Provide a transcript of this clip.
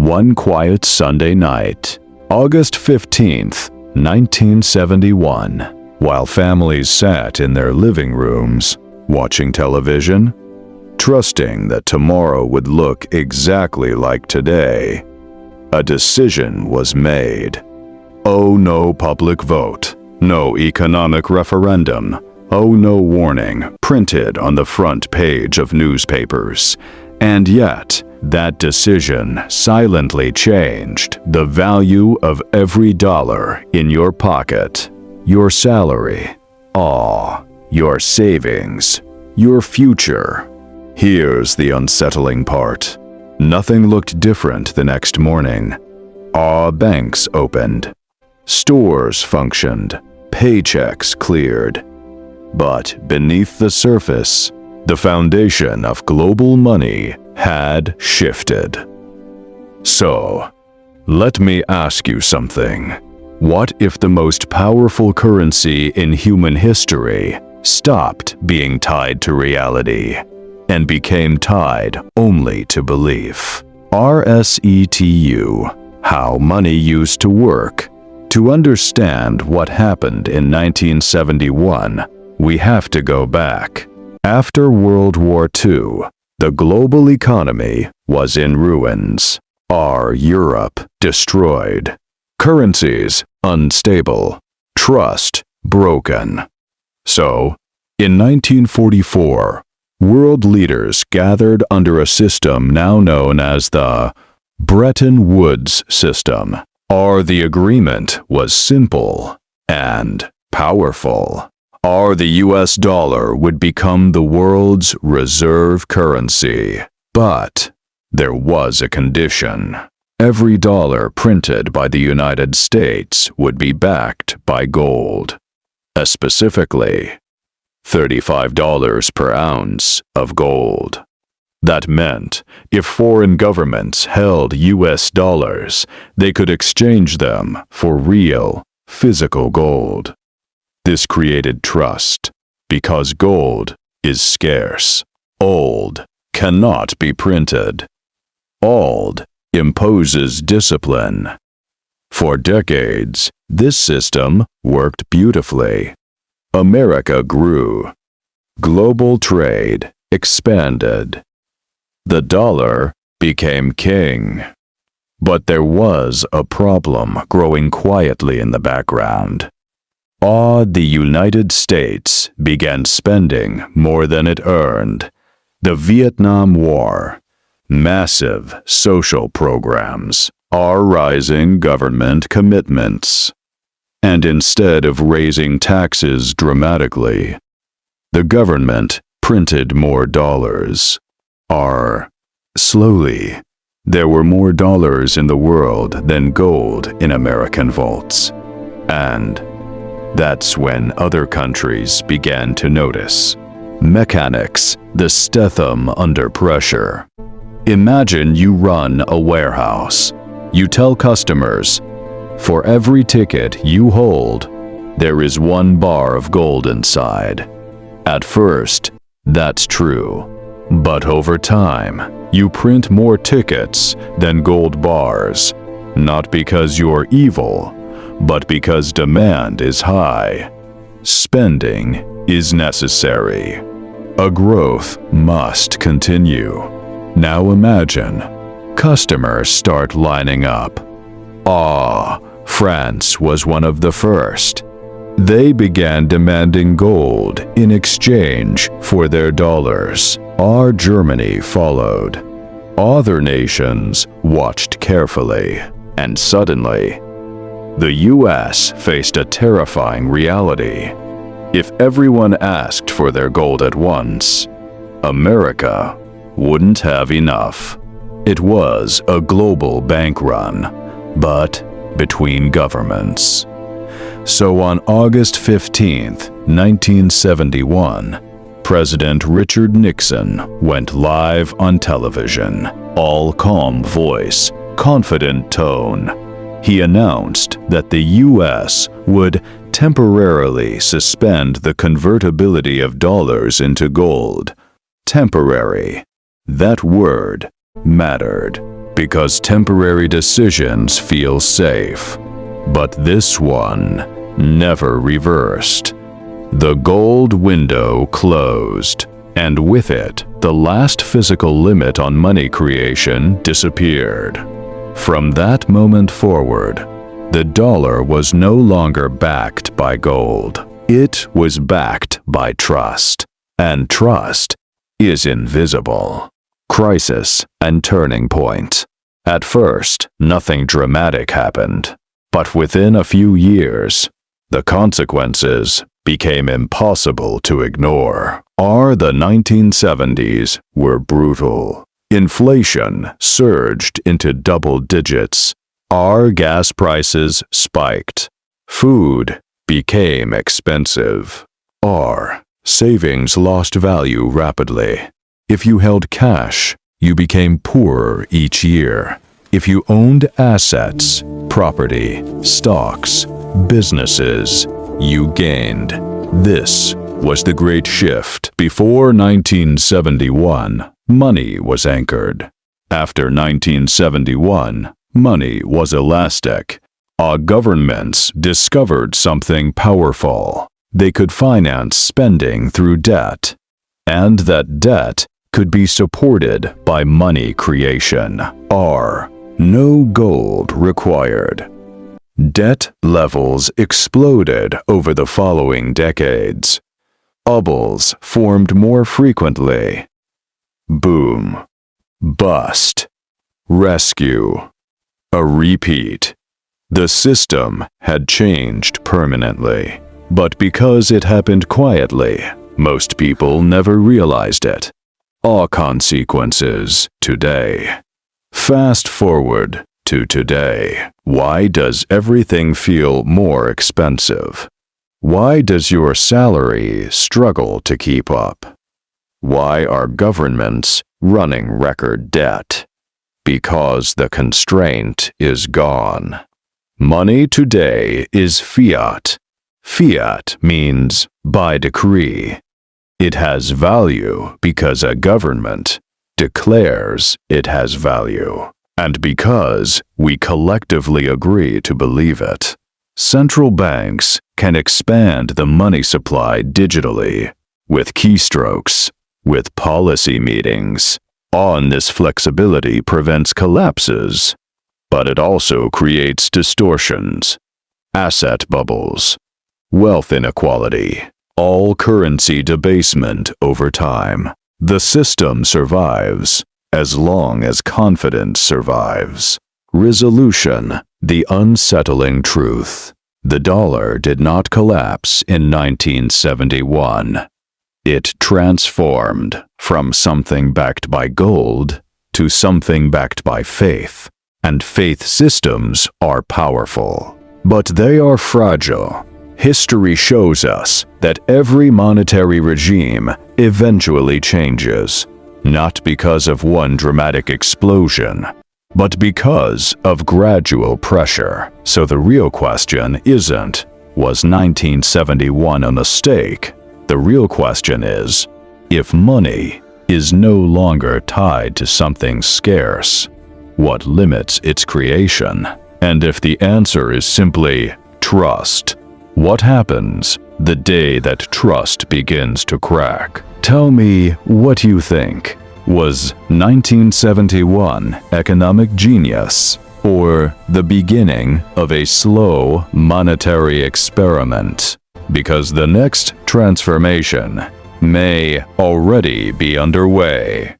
One quiet Sunday night, August 15th, 1971, while families sat in their living rooms, watching television, trusting that tomorrow would look exactly like today, a decision was made. Oh, no public vote, no economic referendum, oh, no warning printed on the front page of newspapers. And yet, that decision silently changed the value of every dollar in your pocket, your salary, your savings, your future. Here's the unsettling part. Nothing looked different the next morning. Banks opened. Stores functioned. Paychecks cleared. But beneath the surface, the foundation of global money had shifted. So, let me ask you something. What if the most powerful currency in human history stopped being tied to reality and became tied only to belief? RSETU, how money used to work. To understand what happened in 1971, we have to go back. After World War II, the global economy was in ruins. Europe destroyed. Currencies unstable. Trust broken. So, in 1944, world leaders gathered under a system now known as the Bretton Woods System. The agreement was simple and powerful. The US dollar would become the world's reserve currency. But there was a condition. Every dollar printed by the United States would be backed by gold. Specifically, $35 per ounce of gold. That meant if foreign governments held US dollars, they could exchange them for real, physical gold. This created trust, because gold is scarce. Old cannot be printed. Old imposes discipline. For decades, this system worked beautifully. America grew. Global trade expanded. The dollar became king. But there was a problem growing quietly in the background. The United States began spending more than it earned. The Vietnam War, massive social programs, rising government commitments. And instead of raising taxes dramatically, the government printed more dollars. Slowly, there were more dollars in the world than gold in American vaults. And that's when other countries began to notice. Mechanics, the Stetham under pressure. Imagine you run a warehouse. You tell customers, for every ticket you hold, there is 1 bar of gold inside. At first, that's true. But over time, you print more tickets than gold bars, not because you're evil, but because demand is high. Spending is necessary. A growth must continue. Now imagine, customers start lining up. France was one of the first. They began demanding gold in exchange for their dollars. Germany followed. Other nations watched carefully, and suddenly, the US faced a terrifying reality. If everyone asked for their gold at once, America wouldn't have enough. It was a global bank run, but between governments. So on August 15th, 1971, President Richard Nixon went live on television, all calm voice, confident tone. He announced that the U.S. would temporarily suspend the convertibility of dollars into gold. Temporary. That word mattered, because temporary decisions feel safe. But this one never reversed. The gold window closed, and with it, the last physical limit on money creation disappeared. From that moment forward, the dollar was no longer backed by gold. It was backed by trust, and trust is invisible. Crisis and turning point. At first, nothing dramatic happened, but within a few years, the consequences became impossible to ignore. The 1970s were brutal. Inflation surged into double digits. Gas prices spiked. Food became expensive. Savings lost value rapidly. If you held cash, you became poorer each year. If you owned assets, property, stocks, businesses, you gained. This was the Great Shift. Before 1971, money was anchored. After 1971, money was elastic. Our governments discovered something powerful. They could finance spending through debt, and that debt could be supported by money creation. No gold required. Debt levels exploded over the following decades. Bubbles formed more frequently. Boom. Bust. Rescue. A repeat. The system had changed permanently, but because it happened quietly, most people never realized it. Consequences today. Fast forward to today. Why does everything feel more expensive? Why does your salary struggle to keep up? Why are governments running record debt? Because the constraint is gone. Money today is fiat. Fiat means by decree. It has value because a government declares it has value, and because we collectively agree to believe it. Central banks can expand the money supply digitally, with keystrokes, with policy meetings. This flexibility prevents collapses, but it also creates distortions, asset bubbles, wealth inequality, all currency debasement over time. The system survives as long as confidence survives. Resolution: the unsettling truth. The dollar did not collapse in 1971. It transformed from something backed by gold to something backed by faith. And faith systems are powerful, but they are fragile. History shows us that every monetary regime eventually changes, not because of one dramatic explosion, but because of gradual pressure. So the real question isn't, was 1971 a mistake? The real question is, if money is no longer tied to something scarce, what limits its creation? And if the answer is simply trust, what happens the day that trust begins to crack? Tell me what you think. Was 1971 economic genius, or the beginning of a slow monetary experiment? Because the next transformation may already be underway.